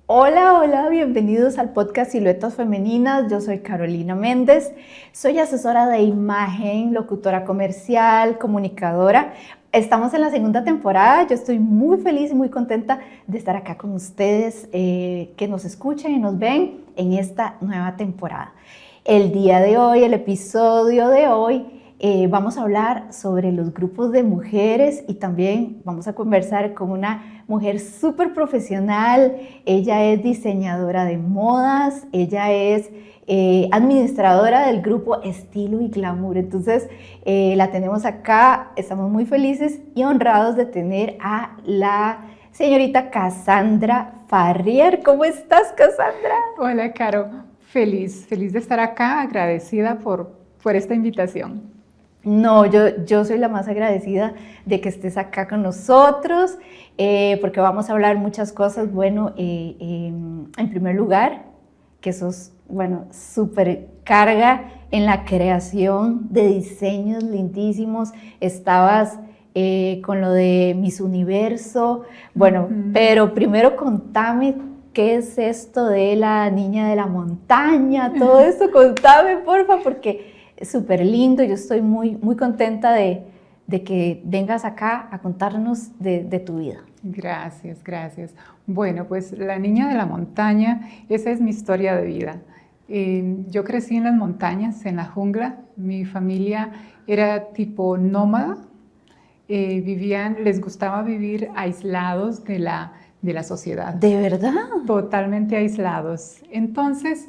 Hola, hola, bienvenidos al podcast Siluetas Femeninas. Yo soy Carolina Méndez, soy asesora de imagen, locutora comercial, comunicadora. Estamos en la segunda temporada, yo estoy muy feliz y muy contenta de estar acá con ustedes, que nos escuchan y nos ven en esta nueva temporada. El día de hoy, el episodio de hoy, vamos a hablar sobre los grupos de mujeres y también vamos a conversar con una mujer súper profesional. Ella es diseñadora de modas, ella es administradora del grupo Estilo y Glamour. Entonces la tenemos acá, estamos muy felices y honrados de tener a la señorita Cassandra Farrier. ¿Cómo estás, Cassandra? Hola, Caro. Feliz de estar acá, agradecida por esta invitación. No, yo soy la más agradecida de que estés acá con nosotros, porque vamos a hablar muchas cosas. Bueno, en primer lugar, que sos, bueno, súper carga en la creación de diseños lindísimos. Estabas con lo de Miss Universo. Bueno, pero primero contame qué es esto de la niña de la montaña, todo esto, contame, porfa, porque es súper lindo. Yo estoy muy contenta de que vengas acá a contarnos de tu vida. Gracias. Bueno, pues la niña de la montaña, esa es mi historia de vida. Yo crecí en las montañas, en la jungla. Mi familia era tipo nómada. Les gustaba vivir aislados de la sociedad. ¿De verdad? Totalmente aislados. Entonces,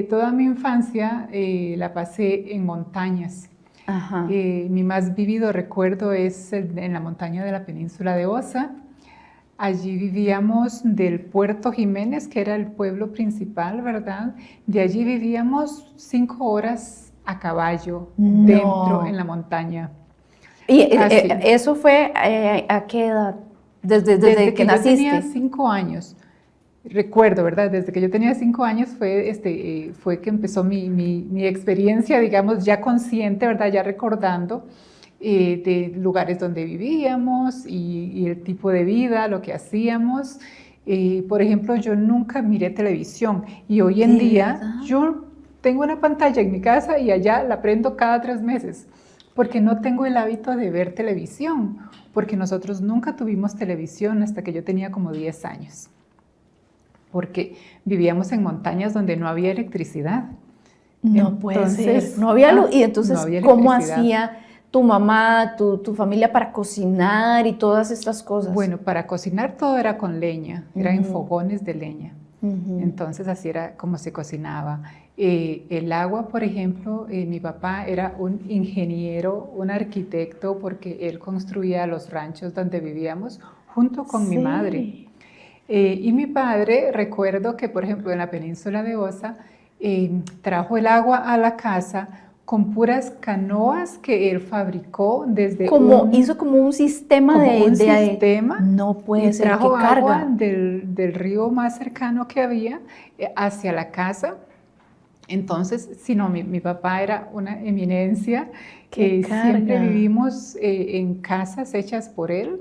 toda mi infancia la pasé en montañas. Ajá. Mi más vívido recuerdo es en la montaña de la península de Osa. Allí vivíamos del Puerto Jiménez, que era el pueblo principal, ¿verdad? De allí vivíamos 5 horas a caballo, dentro, en la montaña. ¿Y eso fue a qué edad? Desde que naciste. Yo tenía 5 años. Recuerdo, ¿verdad? Desde que yo tenía 5 años fue que empezó mi experiencia, digamos, ya consciente, ¿verdad? Ya recordando de lugares donde vivíamos y el tipo de vida, lo que hacíamos. Por ejemplo, yo nunca miré televisión y hoy en día yo tengo una pantalla en mi casa y allá la prendo cada 3 meses porque no tengo el hábito de ver televisión, porque nosotros nunca tuvimos televisión hasta que yo tenía como 10 años. Porque vivíamos en montañas donde no había electricidad. No puede ser, no había luz. Y entonces, no ¿cómo hacía tu mamá, tu familia para cocinar y todas estas cosas? Bueno, para cocinar todo era con leña, era en fogones de leña. Entonces así era como se cocinaba. El agua, por ejemplo, mi papá era un ingeniero, un arquitecto, porque él construía los ranchos donde vivíamos junto con mi madre. Y mi padre, recuerdo que, por ejemplo, en la península de Osa, trajo el agua a la casa con puras canoas que él fabricó desde hizo como un sistema sistema. No puede ser, trajo que carga agua del río más cercano que había hacia la casa. Entonces, mi papá era una eminencia. Siempre vivimos en casas hechas por él.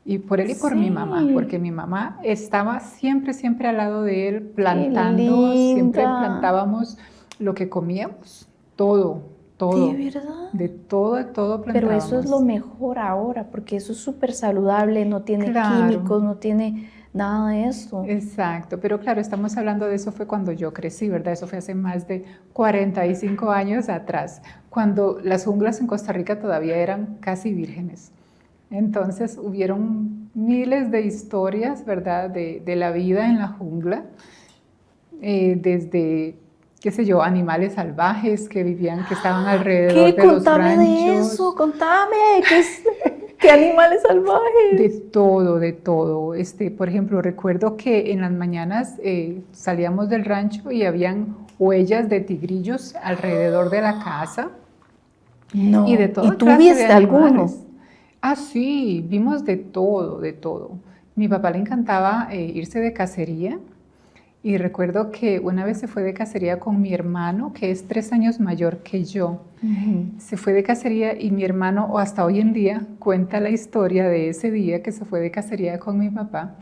Y por él y por mi mamá, porque mi mamá estaba siempre al lado de él plantando, siempre plantábamos lo que comíamos, todo. ¿De verdad? De todo plantábamos. Pero eso es lo mejor ahora, porque eso es súper saludable, no tiene químicos, no tiene nada de eso. Exacto, pero claro, estamos hablando de eso fue cuando yo crecí, ¿verdad? Eso fue hace más de 45 años atrás, cuando las junglas en Costa Rica todavía eran casi vírgenes. Entonces hubieron miles de historias, ¿verdad?, de la vida en la jungla, desde, qué sé yo, animales salvajes que vivían, que estaban alrededor de los ranchos. Contame de eso, contame, ¿qué animales salvajes? De todo. Por ejemplo, recuerdo que en las mañanas salíamos del rancho y habían huellas de tigrillos alrededor de la casa. No. Y de todo. ¿Y tú viste alguno? Ah, sí, vimos de todo. Mi papá le encantaba irse de cacería Y recuerdo que una vez se fue de cacería con mi hermano, que es 3 años mayor que yo. Se fue de cacería y mi hermano, o hasta hoy en día, cuenta la historia de ese día que se fue de cacería con mi papá,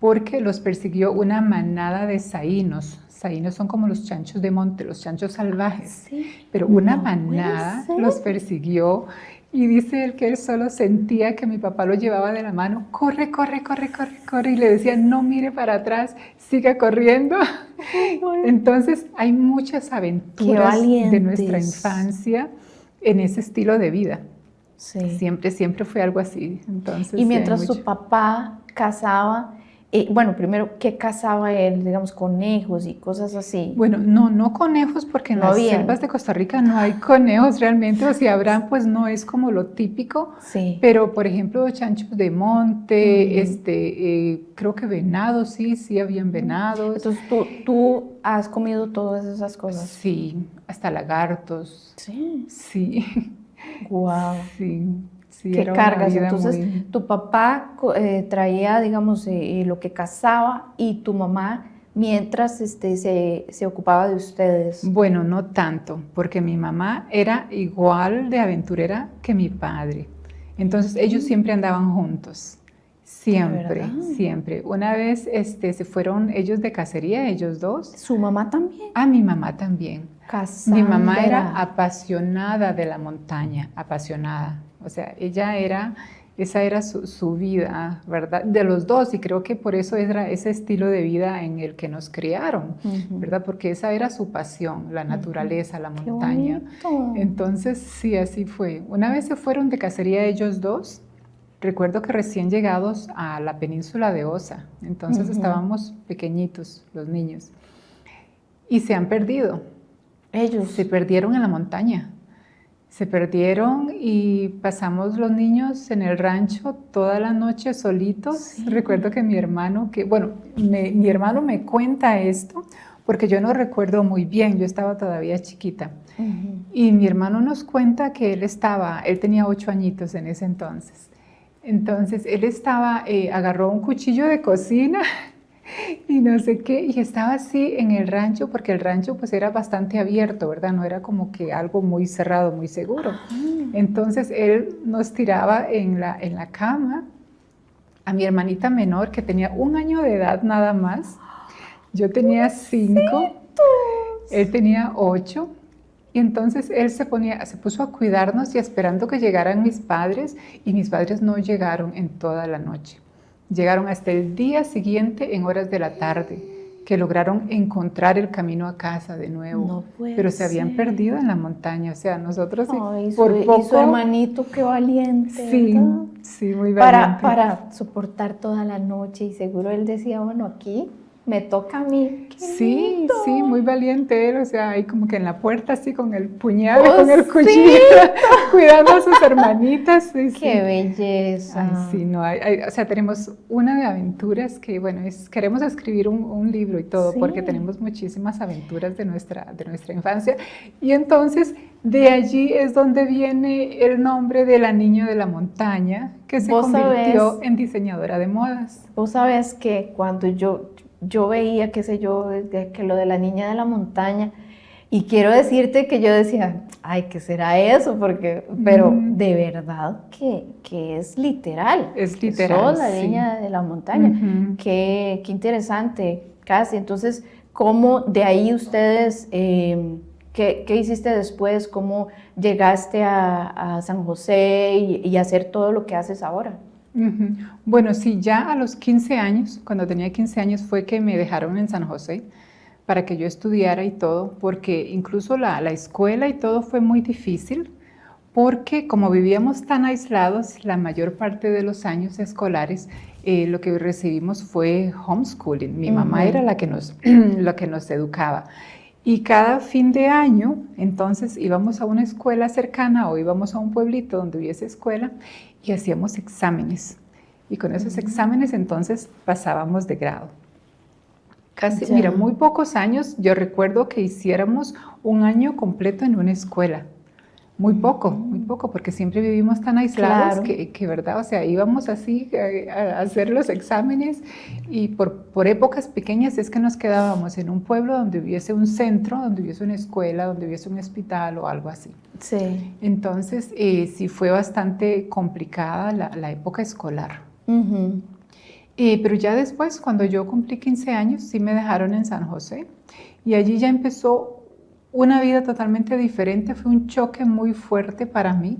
porque los persiguió una manada de saínos. Saínos son como los chanchos de monte, los chanchos salvajes. Sí. Pero una No manada puede ser. los persiguió y dice él que él solo sentía que mi papá lo llevaba de la mano, corre, corre, corre, corre, corre, y le decía, no mire para atrás, siga corriendo. Entonces hay muchas aventuras de nuestra infancia en ese estilo de vida. Sí. Siempre fue algo así. Entonces, Y mientras su papá cazaba, bueno, primero, ¿qué cazaba él? Digamos, conejos y cosas así. Bueno, no conejos, porque en No las había. selvas de Costa Rica no hay conejos realmente, o si habrán, pues no es como lo típico. Sí. Pero, por ejemplo, chanchos de monte, creo que venados, sí habían venados. Entonces, ¿tú has comido todas esas cosas? Sí, hasta lagartos. Sí. Sí. Wow. Sí, ¿Qué era una cargas? vida Entonces, muy... tu papá traía, digamos, lo que cazaba y tu mamá, mientras se ocupaba de ustedes. Bueno, no tanto, porque mi mamá era igual de aventurera que mi padre. Entonces, ellos siempre andaban juntos. Siempre, siempre. Una vez se fueron ellos de cacería, ellos dos. ¿Su mamá también? Ah, mi mamá también. Casandra. Mi mamá era apasionada de la montaña, apasionada. O sea, esa era su vida, ¿verdad? De los dos, y creo que por eso era ese estilo de vida en el que nos criaron, ¿verdad? Porque esa era su pasión, la naturaleza, la montaña. Qué bonito. Entonces, sí, así fue. Una vez se fueron de cacería ellos dos. Recuerdo que recién llegados a la península de Osa, entonces estábamos pequeñitos, los niños, y se han perdido. Ellos se perdieron en la montaña. Se perdieron y pasamos los niños en el rancho toda la noche solitos. Sí. Recuerdo que mi hermano me cuenta esto porque yo no recuerdo muy bien, yo estaba todavía chiquita. Y mi hermano nos cuenta que él tenía 8 añitos en ese entonces. Entonces él agarró un cuchillo de cocina y no sé qué, y estaba así en el rancho, porque el rancho pues era bastante abierto, ¿verdad? No era como que algo muy cerrado, muy seguro. Entonces él nos tiraba en la cama, a mi hermanita menor, que tenía 1 año de edad nada más, yo tenía 5, él tenía 8, y entonces él se puso a cuidarnos y esperando que llegaran mis padres, y mis padres no llegaron en toda la noche. Llegaron hasta el día siguiente en horas de la tarde, que lograron encontrar el camino a casa de nuevo. No puede pero se habían ser. perdido en la montaña, o sea, nosotros Ay, por poco... Y su hermanito, qué valiente, Sí, ¿verdad? sí, muy valiente. Para soportar toda la noche, y seguro él decía, bueno, aquí me toca a mí. Sí, muy valiente él, o sea, ahí como que en la puerta así con el puñal, ¡Cosita! con el cuchillo, cuidando a sus hermanitas. Sí, ¡Qué belleza! Ay, sí, no, o sea, tenemos una de aventuras que, bueno, queremos escribir un libro y todo, Sí. porque tenemos muchísimas aventuras de nuestra infancia. Y entonces, de allí es donde viene el nombre de la niña de la montaña, que se convirtió en diseñadora de modas. Vos sabés que cuando yo veía, qué sé yo, que lo de la niña de la montaña, y quiero decirte que yo decía, ay, ¿qué será eso? Pero de verdad que es literal. Es literal, sos la niña de la montaña. Qué interesante, Casi. Entonces, ¿cómo de ahí ustedes, qué hiciste después? ¿Cómo llegaste a San José y hacer todo lo que haces ahora? Bueno, sí, ya a los 15 años, cuando tenía 15 años fue que me dejaron en San José para que yo estudiara y todo, porque incluso la escuela y todo fue muy difícil, porque como vivíamos tan aislados la mayor parte de los años escolares, lo que recibimos fue homeschooling. Mi mamá era la que nos educaba. Y cada fin de año, entonces íbamos a una escuela cercana o íbamos a un pueblito donde hubiese escuela y hacíamos exámenes. Y con esos exámenes entonces pasábamos de grado. Casi, mira, muy pocos años, yo recuerdo que hiciéramos 1 año completo en una escuela. Muy poco, porque siempre vivimos tan aislados Claro. que, ¿verdad? O sea, íbamos así a hacer los exámenes y por épocas pequeñas es que nos quedábamos en un pueblo donde hubiese un centro, donde hubiese una escuela, donde hubiese un hospital o algo así. Sí. Entonces, sí fue bastante complicada la época escolar. Ujú. Pero ya después, cuando yo cumplí 15 años, sí me dejaron en San José y allí ya empezó una vida totalmente diferente. Fue un choque muy fuerte para mí.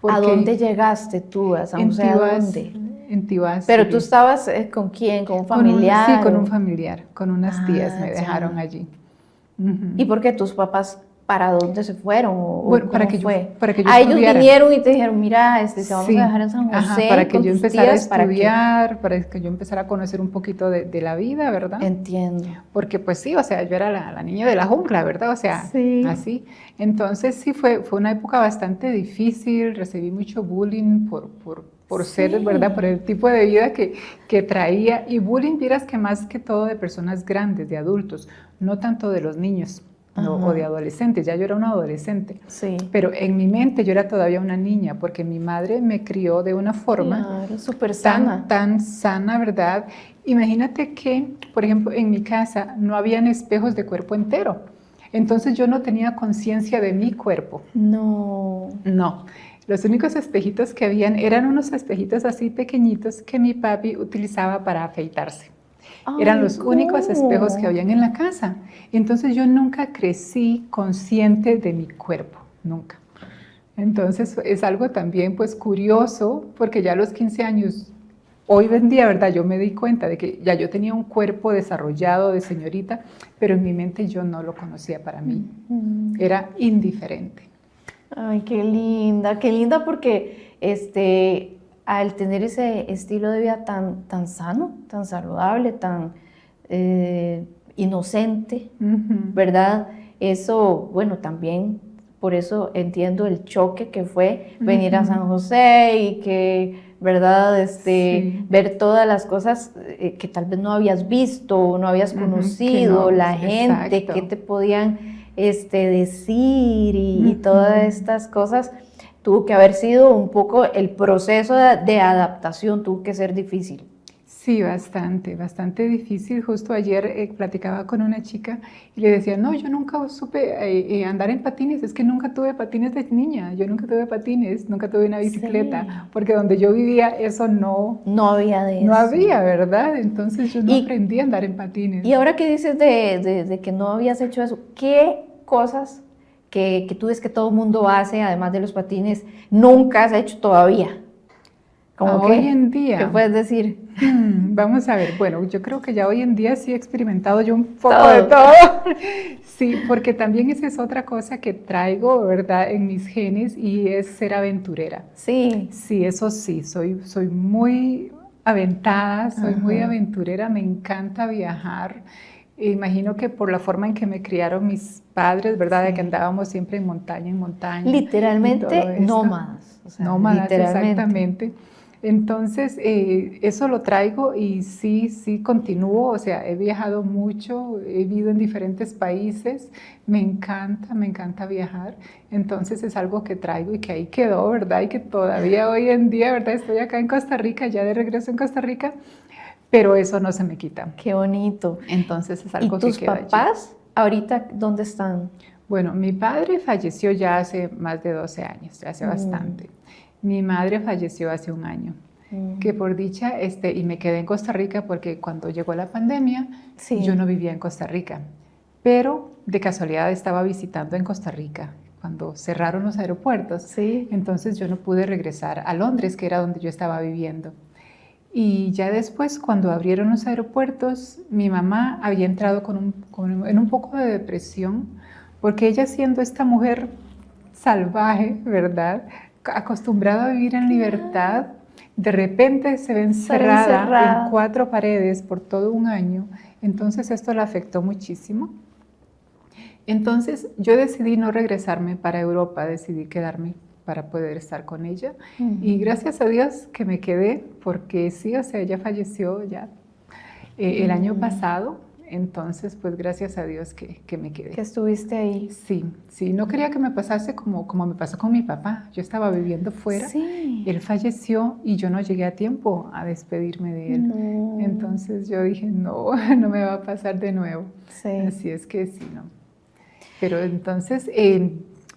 ¿A dónde llegaste tú? ¿A San En José? ¿A Tibás, dónde? en Tibás. ¿Pero tú estabas con quién? ¿Con un familiar? Sí, con un familiar, con unas tías me Ya. dejaron allí. Ujú. ¿Y por qué tus papás para dónde se fueron? Bueno, ¿Cómo para que yo fue? estudiara. Ellos vinieron y te dijeron, mira, te vamos Sí, a dejar en San José para que con yo tus empezara a tías, ¿para qué? estudiar, para que yo empezara a conocer un poquito de la vida, ¿verdad? Entiendo. Porque pues sí, o sea, yo era la niña de la jungla, ¿verdad? O sea, Sí. así. Entonces sí, fue una época bastante difícil, recibí mucho bullying por ser, ¿verdad? Por el tipo de vida que traía. Y bullying, vieras que más que todo de personas grandes, de adultos, no tanto de los niños. No, o de adolescentes, ya yo era una adolescente, Sí. pero en mi mente yo era todavía una niña, porque mi madre me crió de una forma Claro, súper sana. tan sana, ¿verdad? Imagínate que, por ejemplo, en mi casa no habían espejos de cuerpo entero, entonces yo no tenía conciencia de mi cuerpo. No. No, los únicos espejitos que habían eran unos espejitos así pequeñitos que mi papi utilizaba para afeitarse. Eran los únicos espejos que habían en la casa. Entonces yo nunca crecí consciente de mi cuerpo, nunca. Entonces es algo también pues curioso, porque ya a los 15 años, hoy en día, ¿verdad? Yo me di cuenta de que ya yo tenía un cuerpo desarrollado de señorita, pero en mi mente yo no lo conocía para mí. Era indiferente. Ay, qué linda porque al tener ese estilo de vida tan sano, tan saludable, tan inocente, ¿verdad? Eso, bueno, también por eso entiendo el choque que fue venir a San José y que, ¿verdad? Sí. Ver todas las cosas que tal vez no habías visto, no habías conocido, la gente, exacto. que te podían decir y todas estas cosas. Tuvo que haber sido un poco el proceso de adaptación, tuvo que ser difícil. Sí, bastante difícil. Justo ayer platicaba con una chica y le decía, no, yo nunca supe andar en patines, es que nunca tuve patines de niña, yo nunca tuve patines, nunca tuve una bicicleta, sí. Porque donde yo vivía eso no había de eso. No había, ¿verdad? Entonces yo no aprendí a andar en patines. Y ahora que dices de que no habías hecho eso, ¿qué cosas que tú ves que todo el mundo hace, además de los patines, nunca has hecho todavía? Hoy en día. ¿Qué puedes decir? Vamos a ver, bueno, yo creo que ya hoy en día sí he experimentado yo un poco de todo. Sí, porque también esa es otra cosa que traigo, ¿verdad? En mis genes y es ser aventurera. Sí. Sí, eso sí, soy muy aventada, soy muy aventurera, me encanta viajar. Imagino que por la forma en que me criaron mis padres, ¿verdad? Sí. De que andábamos siempre en montaña. Literalmente nómadas. O sea, nómadas, exactamente. Entonces, eso lo traigo y sí continúo, o sea, he viajado mucho, he vivido en diferentes países, me encanta viajar, entonces es algo que traigo y que ahí quedó, ¿verdad? Y que todavía hoy en día, ¿verdad? Estoy acá en Costa Rica, ya de regreso en Costa Rica, pero eso no se me quita. Qué bonito. Entonces es algo que queda allí. ¿Y tus papás ahorita dónde están? Bueno, mi padre falleció ya hace más de 12 años, ya hace bastante. Mi madre falleció hace un año, que por dicha, y me quedé en Costa Rica porque cuando llegó la pandemia, yo no vivía en Costa Rica, pero de casualidad estaba visitando en Costa Rica cuando cerraron los aeropuertos, entonces yo no pude regresar a Londres, que era donde yo estaba viviendo. Y ya después, cuando abrieron los aeropuertos, mi mamá había entrado en un poco de depresión, porque ella siendo esta mujer salvaje, ¿verdad?, acostumbrada a vivir en libertad, de repente se ve encerrada en 4 paredes por todo un año, entonces esto la afectó muchísimo. Entonces yo decidí no regresarme para Europa, decidí quedarme para poder estar con ella y gracias a Dios que me quedé, porque sí, o sea, ella falleció ya el año pasado. Entonces, pues gracias a Dios que me quedé. Que estuviste ahí. Sí, sí, no quería que me pasase como me pasó con mi papá. Yo estaba viviendo fuera, Sí. él falleció y yo no llegué a tiempo a despedirme de él. No. Entonces yo dije, no, no me va a pasar de nuevo. Sí. Así es que sí, ¿no? Pero entonces,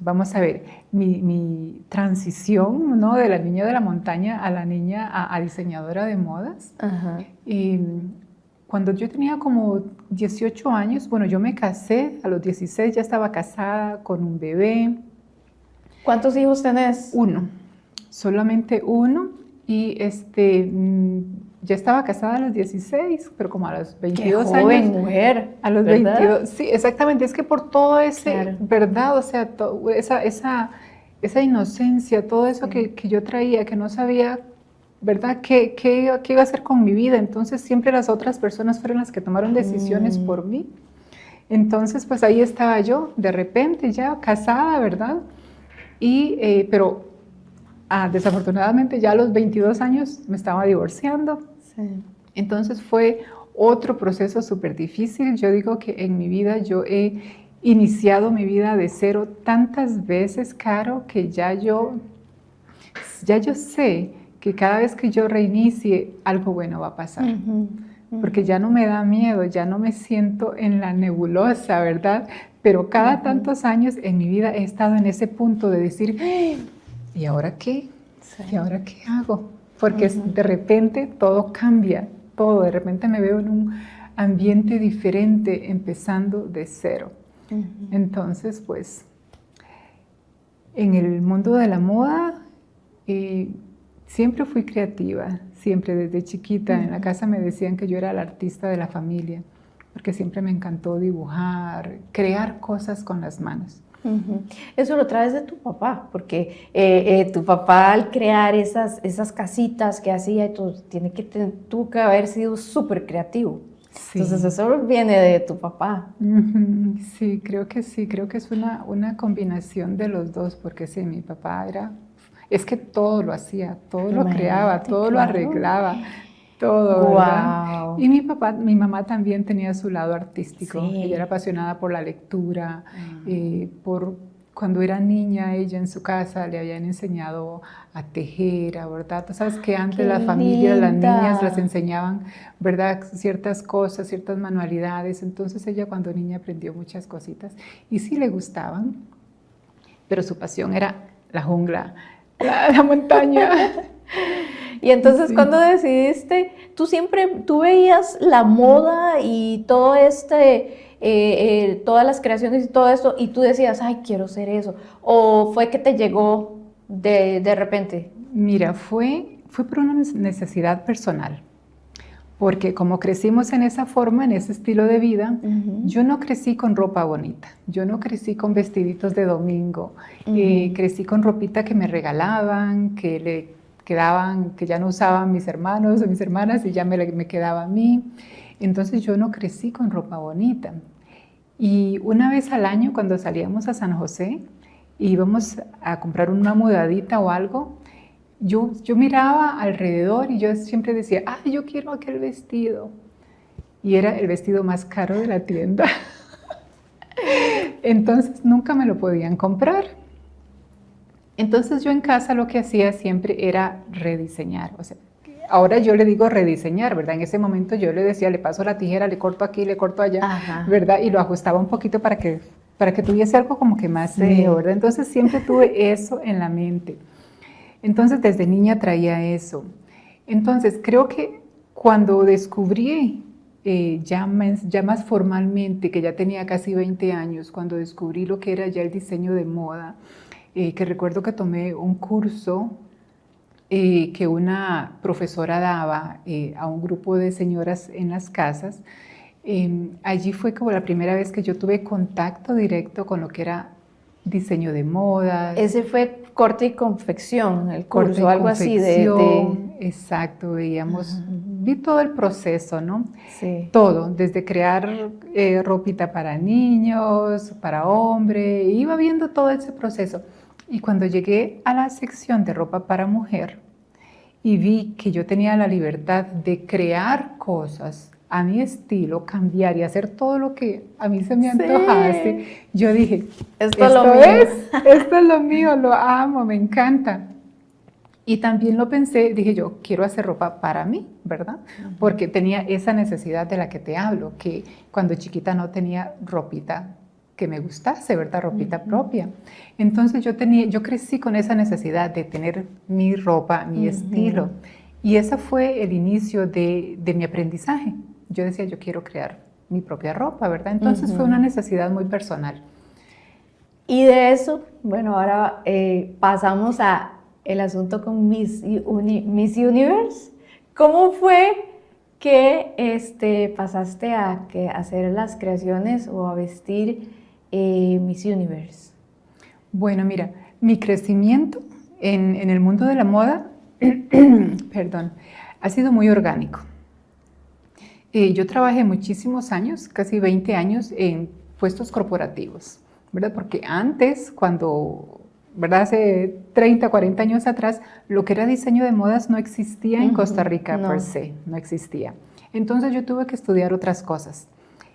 vamos a ver, mi transición, ¿no? De la niña de la montaña a la niña a diseñadora de modas. Ajá. Cuando yo tenía como 18 años, bueno, yo me casé, a los 16 ya estaba casada con un bebé. ¿Cuántos hijos tenés? Uno, solamente uno. Y ya estaba casada a los 16, pero como a los 22 Qué joven, años. mujer. A los ¿verdad? 22, sí, exactamente. Es que por todo ese, Claro. ¿verdad? O sea, esa inocencia, todo eso Sí. que yo traía, que no sabía, ¿verdad? ¿Qué iba a hacer con mi vida? Entonces siempre las otras personas fueron las que tomaron decisiones por mí. Entonces, pues ahí estaba yo, de repente ya casada, ¿verdad? Pero desafortunadamente ya a los 22 años me estaba divorciando. Sí. Entonces fue otro proceso súper difícil. Yo digo que en mi vida yo he iniciado mi vida de cero tantas veces, Caro, que ya yo sé que cada vez que yo reinicie, algo bueno va a pasar. Porque ya no me da miedo, ya no me siento en la nebulosa, ¿verdad? Pero cada tantos años en mi vida he estado en ese punto de decir, ¿y ahora qué? Sí. ¿Y ahora qué hago? Porque de repente todo cambia, todo. De repente me veo en un ambiente diferente, empezando de cero. Entonces, pues, en el mundo de la moda, siempre fui creativa, siempre desde chiquita. En la casa me decían que yo era la artista de la familia, porque siempre me encantó dibujar, crear cosas con las manos. Eso lo traes de tu papá, porque tu papá al crear esas casitas que hacía, tuvo que haber sido súper creativo. Sí. Entonces eso viene de tu papá. Sí, creo que es una combinación de los dos, porque sí, mi papá es que todo lo hacía, todo lo creaba, todo lo arreglaba, todo, ¿verdad? Wow. Y mi mamá también tenía su lado artístico. Sí. Ella era apasionada por la lectura, cuando era niña, ella en su casa le habían enseñado a tejer, a bordar. Tú sabes que antes la familia, las niñas las enseñaban, ¿verdad? Ciertas cosas, ciertas manualidades. Entonces ella cuando niña aprendió muchas cositas y sí le gustaban, pero su pasión era la jungla, la montaña. Y entonces, cuando decidiste, tú veías la moda y todo todas las creaciones y todo esto, y tú decías, ay, quiero ser eso, o fue que te llegó de repente? Mira, fue por una necesidad personal, porque como crecimos en esa forma, en ese estilo de vida, yo no crecí con ropa bonita, yo no crecí con vestiditos de domingo, crecí con ropita que me regalaban, que le quedaban, que ya no usaban mis hermanos o mis hermanas y ya me quedaba a mí. Entonces yo no crecí con ropa bonita. Y una vez al año cuando salíamos a San José y íbamos a comprar una mudadita o algo, yo miraba alrededor y yo siempre decía, ay, yo quiero aquel vestido. Y era el vestido más caro de la tienda. Entonces nunca me lo podían comprar. Entonces yo en casa lo que hacía siempre era rediseñar. O sea, ahora yo le digo rediseñar, ¿verdad? En ese momento yo le decía, le paso la tijera, le corto aquí, le corto allá, ¿verdad? Y lo ajustaba un poquito para que tuviese algo como que más mío, ¿verdad? Entonces siempre tuve eso en la mente. Entonces desde niña traía eso. Entonces creo que cuando descubrí ya más formalmente, que ya tenía casi 20 años, cuando descubrí lo que era ya el diseño de moda, que recuerdo que tomé un curso que una profesora daba a un grupo de señoras en las casas. Allí fue como la primera vez que yo tuve contacto directo con lo que era diseño de modas. Ese fue corte y confección, el curso, algo así de... Exacto, vi todo el proceso, ¿no? Sí. Todo, desde crear ropita para niños, para hombre, iba viendo todo ese proceso. Y cuando llegué a la sección de ropa para mujer y vi que yo tenía la libertad de crear cosas a mi estilo, cambiar y hacer todo lo que a mí se me antojase, yo dije, esto es lo mío, lo amo, me encanta. Y también lo pensé, dije yo, quiero hacer ropa para mí, ¿verdad? Porque tenía esa necesidad de la que te hablo, que cuando chiquita no tenía ropita que me gustase, ¿verdad? Ropita propia. Entonces yo crecí con esa necesidad de tener mi ropa, mi estilo. Y ese fue el inicio de mi aprendizaje. Yo decía, yo quiero crear mi propia ropa, ¿verdad? Entonces fue una necesidad muy personal. Y de eso, bueno, ahora pasamos a el asunto con Miss Universe. ¿Cómo fue que pasaste a hacer las creaciones o a vestir Miss Universe? Bueno, mira, mi crecimiento en el mundo de la moda, perdón, ha sido muy orgánico. Yo trabajé muchísimos años, casi 20 años, en puestos corporativos, ¿verdad? Porque antes, cuando, ¿verdad? Hace 30, 40 años atrás, lo que era diseño de modas no existía en Costa Rica per se, no existía. Entonces yo tuve que estudiar otras cosas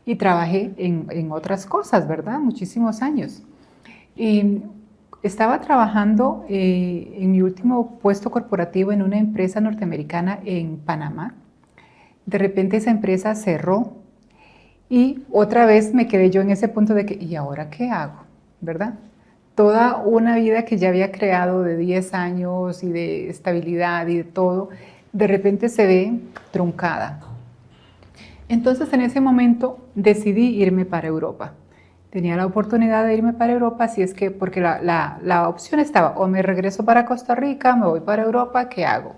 y trabajé en otras cosas, ¿verdad? Muchísimos años. Y estaba trabajando en mi último puesto corporativo en una empresa norteamericana en Panamá. De repente esa empresa cerró y otra vez me quedé yo en ese punto de que, ¿y ahora qué hago? ¿Verdad? Toda una vida que ya había creado de 10 años y de estabilidad y de todo, de repente se ve truncada. Entonces en ese momento decidí irme para Europa. Tenía la oportunidad de irme para Europa, así es que, porque la opción estaba, o me regreso para Costa Rica, me voy para Europa, ¿qué hago?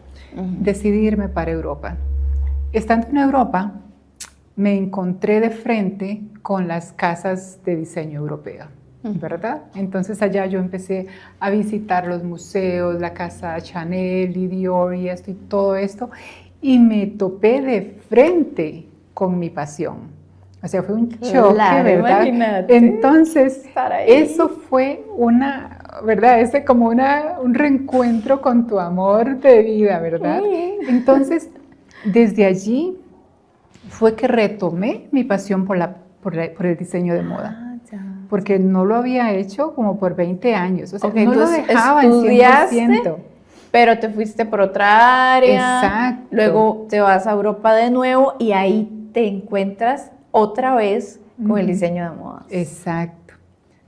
Decidí irme para Europa. Estando en Europa, me encontré de frente con las casas de diseño europeo, ¿verdad? Entonces allá yo empecé a visitar los museos, la casa Chanel y Dior y esto y todo esto, y me topé de frente con mi pasión. O sea, fue un choque, ¿verdad? Imagínate. Entonces, eso fue una, ¿verdad? Como un reencuentro con tu amor de vida, ¿verdad? Entonces, desde allí fue que retomé mi pasión por el diseño de moda. Porque no lo había hecho como por 20 años. O sea, no lo dejaba en 100%. Pero te fuiste por otra área. Exacto. Luego te vas a Europa de nuevo y ahí te encuentras otra vez con el diseño de modas. Exacto.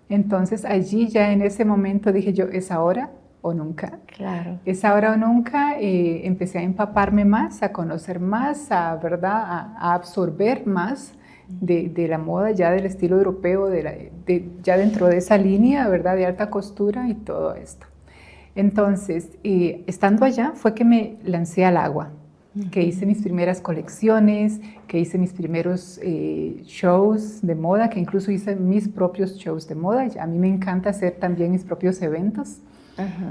Entonces allí ya en ese momento dije yo, ¿es ahora o nunca? Claro. Es ahora o nunca. Empecé a empaparme más, a conocer más, ¿verdad? A absorber más de la moda, ya del estilo europeo, ya dentro de esa línea, ¿verdad? De alta costura y todo esto. Entonces, estando allá fue que me lancé al agua, que hice mis primeras colecciones, que hice mis primeros shows de moda, que incluso hice mis propios shows de moda. A mí me encanta hacer también mis propios eventos.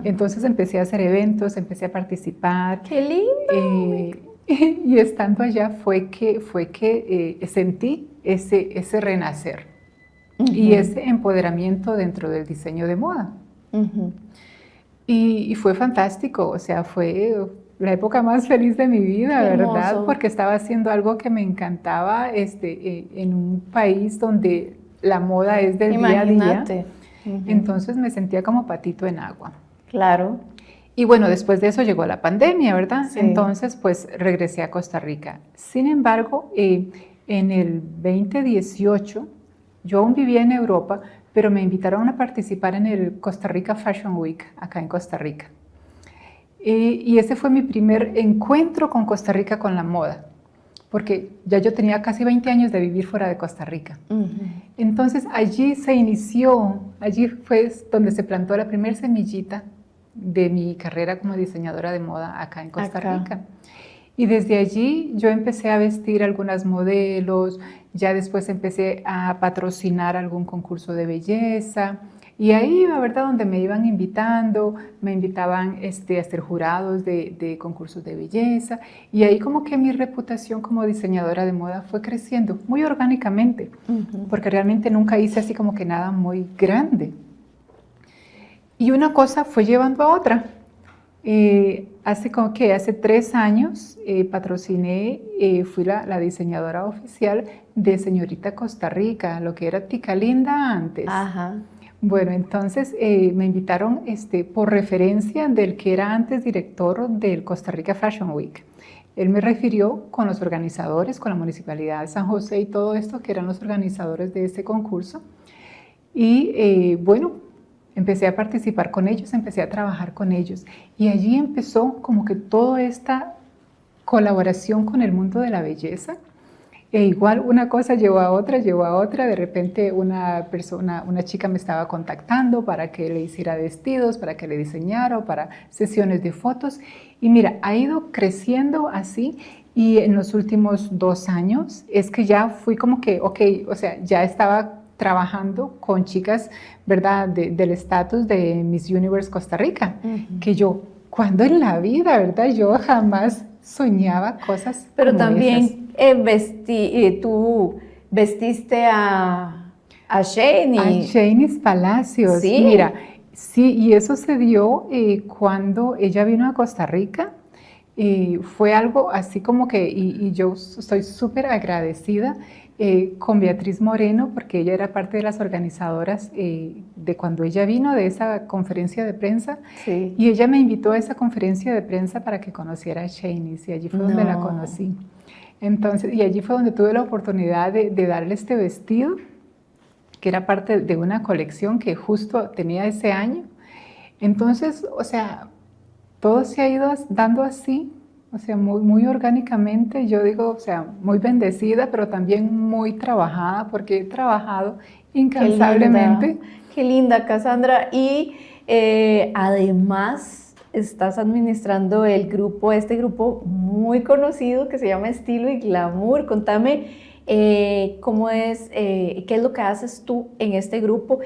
Entonces empecé a hacer eventos, empecé a participar. ¡Qué lindo! Y estando allá fue que sentí ese renacer y ese empoderamiento dentro del diseño de moda. Y fue fantástico, o sea, fue la época más feliz de mi vida, ¿verdad? Porque estaba haciendo algo que me encantaba en un país donde la moda es del día a día. Entonces me sentía como patito en agua. Claro. Y bueno, después de eso llegó la pandemia, ¿verdad? Sí. Entonces, pues regresé a Costa Rica. Sin embargo, en el 2018, yo aún vivía en Europa, pero me invitaron a participar en el Costa Rica Fashion Week, acá en Costa Rica. Y ese fue mi primer encuentro con Costa Rica, con la moda, porque ya yo tenía casi 20 años de vivir fuera de Costa Rica. Entonces, allí se inició, allí fue donde se plantó la primera semillita de mi carrera como diseñadora de moda acá en Costa Rica. Y desde allí yo empecé a vestir algunas modelos, ya después empecé a patrocinar algún concurso de belleza, y ahí iba, ¿verdad?, donde me iban invitando, me invitaban a ser jurados de concursos de belleza, y ahí como que mi reputación como diseñadora de moda fue creciendo muy orgánicamente, porque realmente nunca hice así como que nada muy grande. Y una cosa fue llevando a otra. Hace 3 años patrociné, fui la diseñadora oficial de Señorita Costa Rica, lo que era Tica Linda antes. Ajá. Bueno, entonces me invitaron por referencia del que era antes director del Costa Rica Fashion Week. Él me refirió con los organizadores, con la Municipalidad de San José y todo esto, que eran los organizadores de este concurso. Y bueno, empecé a participar con ellos, empecé a trabajar con ellos. Y allí empezó como que toda esta colaboración con el mundo de la belleza. E igual una cosa llevó a otra, de repente una chica me estaba contactando para que le hiciera vestidos, para que le diseñara o para sesiones de fotos. Y mira, ha ido creciendo así y en los últimos 2 años es que ya fui como que, ok, o sea, ya estaba trabajando con chicas, ¿verdad?, del estatus de Miss Universe Costa Rica, que yo, cuando en la vida, ¿verdad?, yo jamás soñaba cosas pero como también tú vestiste a Shani. A Shanice Palacios. Sí. Mira, sí, y eso se dio cuando ella vino a Costa Rica. Fue algo así como que, y yo estoy súper agradecida con Beatriz Moreno, porque ella era parte de las organizadoras de cuando ella vino, de esa conferencia de prensa. Sí. Y ella me invitó a esa conferencia de prensa para que conociera a Shanice, y allí fue donde la conocí. Entonces, y allí fue donde tuve la oportunidad de darle este vestido, que era parte de una colección que justo tenía ese año. Entonces, o sea, todo se ha ido dando así, o sea, muy, muy orgánicamente. Yo digo, o sea, muy bendecida, pero también muy trabajada, porque he trabajado incansablemente. Qué linda, Cassandra. Y además estás administrando este grupo muy conocido que se llama Estilo y Glamour. Contame cómo es, qué es lo que haces tú en este grupo.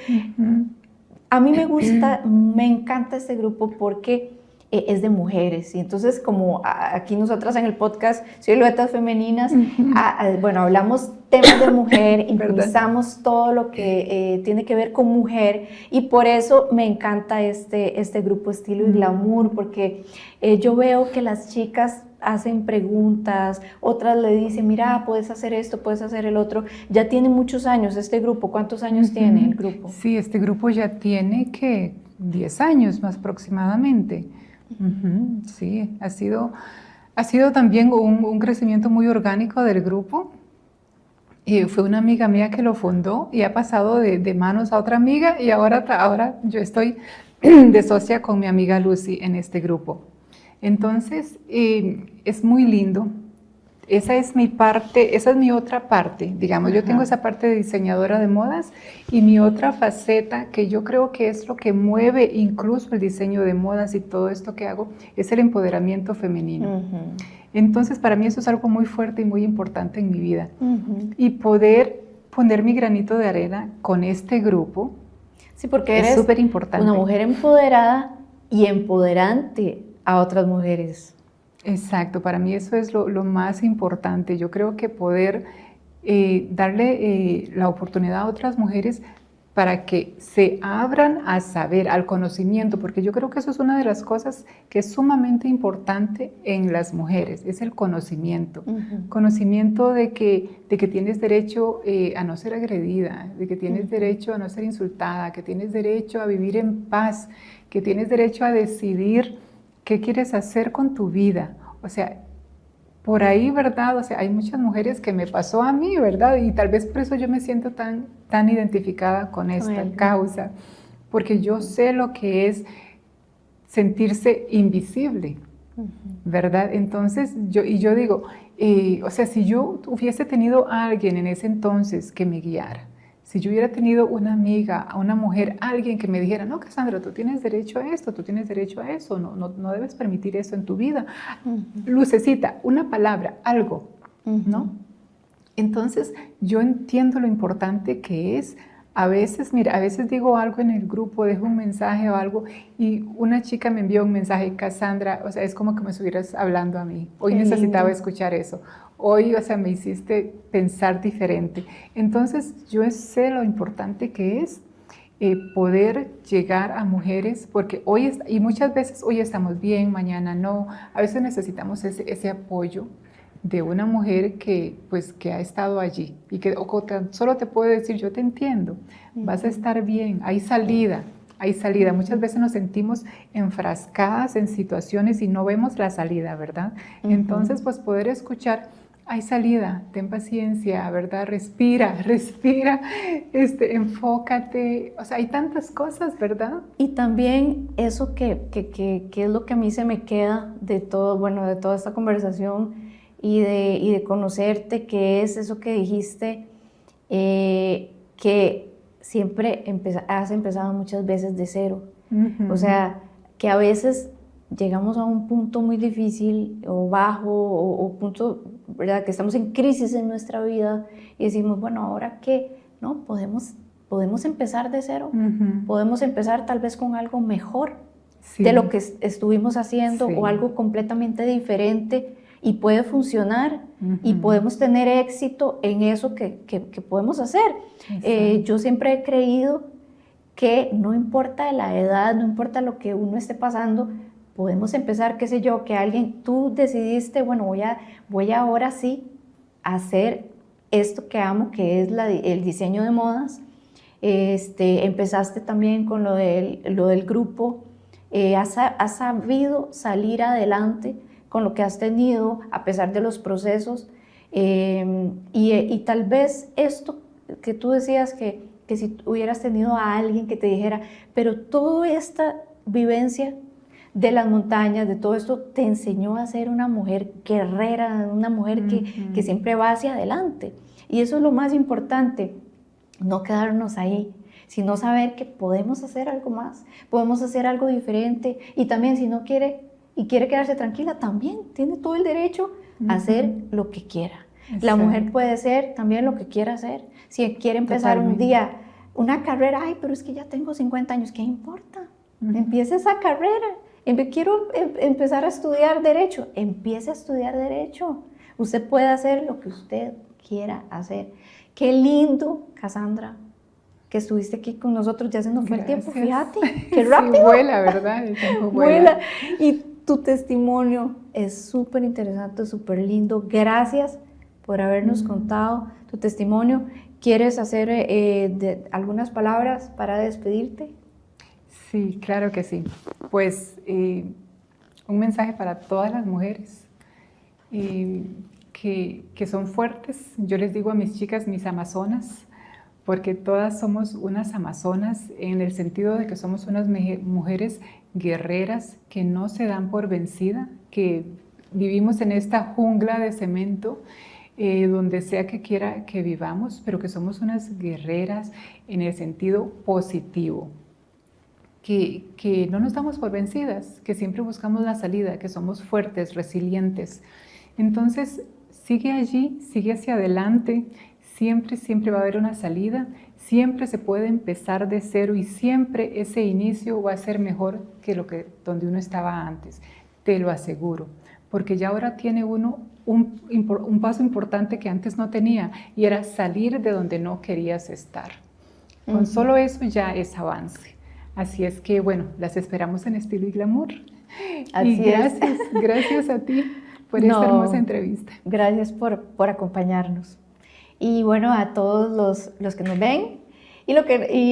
A mí me gusta, me encanta este grupo porque es de mujeres, y entonces como aquí nosotras en el podcast Siluetas Femeninas, bueno, hablamos temas de mujer, impulsamos todo lo que tiene que ver con mujer, y por eso me encanta este grupo Estilo y Glamour, porque yo veo que las chicas hacen preguntas, otras le dicen, mira, puedes hacer esto, puedes hacer el otro. Ya tiene muchos años este grupo. ¿Cuántos años tiene el grupo? Sí, este grupo ya tiene 10 años más aproximadamente. Sí, ha sido también un crecimiento muy orgánico del grupo. Y fue una amiga mía que lo fundó y ha pasado de manos a otra amiga, y ahora yo estoy de socia con mi amiga Lucy en este grupo. Entonces, es muy lindo. Esa es mi parte, esa es mi otra parte, digamos. Yo tengo esa parte de diseñadora de modas, y mi otra faceta, que yo creo que es lo que mueve incluso el diseño de modas y todo esto que hago, es el empoderamiento femenino. Entonces, para mí eso es algo muy fuerte y muy importante en mi vida. Y poder poner mi granito de arena con este grupo, sí, porque es súper importante. Una mujer empoderada y empoderante a otras mujeres. Exacto, para mí eso es lo más importante. Yo creo que poder darle la oportunidad a otras mujeres para que se abran a saber, al conocimiento, porque yo creo que eso es una de las cosas que es sumamente importante en las mujeres, es el conocimiento. Conocimiento de que tienes derecho a no ser agredida, de que tienes derecho a no ser insultada, que tienes derecho a vivir en paz, que tienes derecho a decidir qué quieres hacer con tu vida. O sea, por ahí, ¿verdad? O sea, hay muchas mujeres que me pasó a mí, ¿verdad? Y tal vez por eso yo me siento tan identificada con esta causa, porque yo sé lo que es sentirse invisible, ¿verdad? Entonces, yo digo, o sea, si yo hubiese tenido a alguien en ese entonces que me guiara, si yo hubiera tenido una amiga, una mujer, alguien que me dijera, no, Cassandra, tú tienes derecho a esto, tú tienes derecho a eso, no debes permitir eso en tu vida. Lucecita, una palabra, algo, ¿no? Entonces, yo entiendo lo importante que es. A veces, mira, a veces digo algo en el grupo, dejo un mensaje o algo, y una chica me envió un mensaje, Cassandra, o sea, es como que me estuvieras hablando a mí. Hoy necesitaba escuchar eso. Hoy, o sea, me hiciste pensar diferente. Entonces, yo sé lo importante que es poder llegar a mujeres, porque y muchas veces hoy estamos bien, mañana no, a veces necesitamos ese apoyo de una mujer pues, que ha estado allí y que solo te puede decir, yo te entiendo, vas a estar bien, hay salida. Hay salida. Muchas veces nos sentimos enfrascadas en situaciones y no vemos la salida, ¿verdad? Entonces, pues poder escuchar, hay salida, ten paciencia, ¿verdad? Respira, enfócate. O sea, hay tantas cosas, ¿verdad? Y también eso que es lo que a mí se me queda de todo, bueno, de toda esta conversación y de conocerte, que es eso que dijiste, que siempre has empezado muchas veces de cero. O sea, que a veces llegamos a un punto muy difícil o bajo o punto, ¿verdad? Que estamos en crisis en nuestra vida y decimos, bueno, ¿ahora qué? No, podemos empezar de cero. Podemos empezar tal vez con algo mejor de lo que estuvimos haciendo o algo completamente diferente y puede funcionar y podemos tener éxito en eso que podemos hacer. Yo siempre he creído que no importa la edad, no importa lo que uno esté pasando, podemos empezar, qué sé yo, que tú decidiste, bueno, voy ahora sí a hacer esto que amo, que es el diseño de modas. Empezaste también con lo del grupo, has sabido salir adelante con lo que has tenido a pesar de los procesos, y tal vez esto que tú decías que si hubieras tenido a alguien que te dijera, pero toda esta vivencia de las montañas, de todo esto, te enseñó a ser una mujer guerrera, una mujer que siempre va hacia adelante. Y eso es lo más importante, no quedarnos ahí, sino saber que podemos hacer algo más, podemos hacer algo diferente, y también si no quiere y quiere quedarse tranquila, también tiene todo el derecho a hacer lo que quiera. Exacto. La mujer puede hacer también lo que quiera hacer. Si quiere empezar un día una carrera, ay, pero es que ya tengo 50 años, ¿qué importa? Empiece esa carrera. Quiero empezar a estudiar Derecho, empiece a estudiar Derecho. Usted puede hacer lo que usted quiera hacer. Qué lindo, Cassandra, que estuviste aquí con nosotros, ya se nos fue el tiempo, fíjate, qué rápido. Sí, vuela, ¿verdad? El tiempo vuela. Y tu testimonio es súper interesante, súper lindo. Gracias por habernos contado tu testimonio. ¿Quieres hacer algunas palabras para despedirte? Sí, claro que sí. Pues un mensaje para todas las mujeres que son fuertes. Yo les digo a mis chicas, mis amazonas, porque todas somos unas amazonas en el sentido de que somos unas mujeres guerreras que no se dan por vencida, que vivimos en esta jungla de cemento, donde sea que quiera que vivamos, pero que somos unas guerreras en el sentido positivo, que no nos damos por vencidas, que siempre buscamos la salida, que somos fuertes, resilientes. Entonces, sigue allí, sigue hacia adelante. Siempre va a haber una salida, siempre se puede empezar de cero y siempre ese inicio va a ser mejor que donde uno estaba antes, te lo aseguro, porque ya ahora tiene uno un paso importante que antes no tenía y era salir de donde no querías estar. Con solo eso ya es avance. Así es que, bueno, las esperamos en Estilo y Glamour. Así y gracias a ti por esta hermosa entrevista. Gracias por acompañarnos. Y bueno, a todos los que nos ven y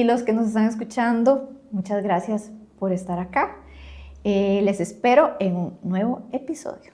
los que nos están escuchando, muchas gracias por estar acá. Les espero en un nuevo episodio.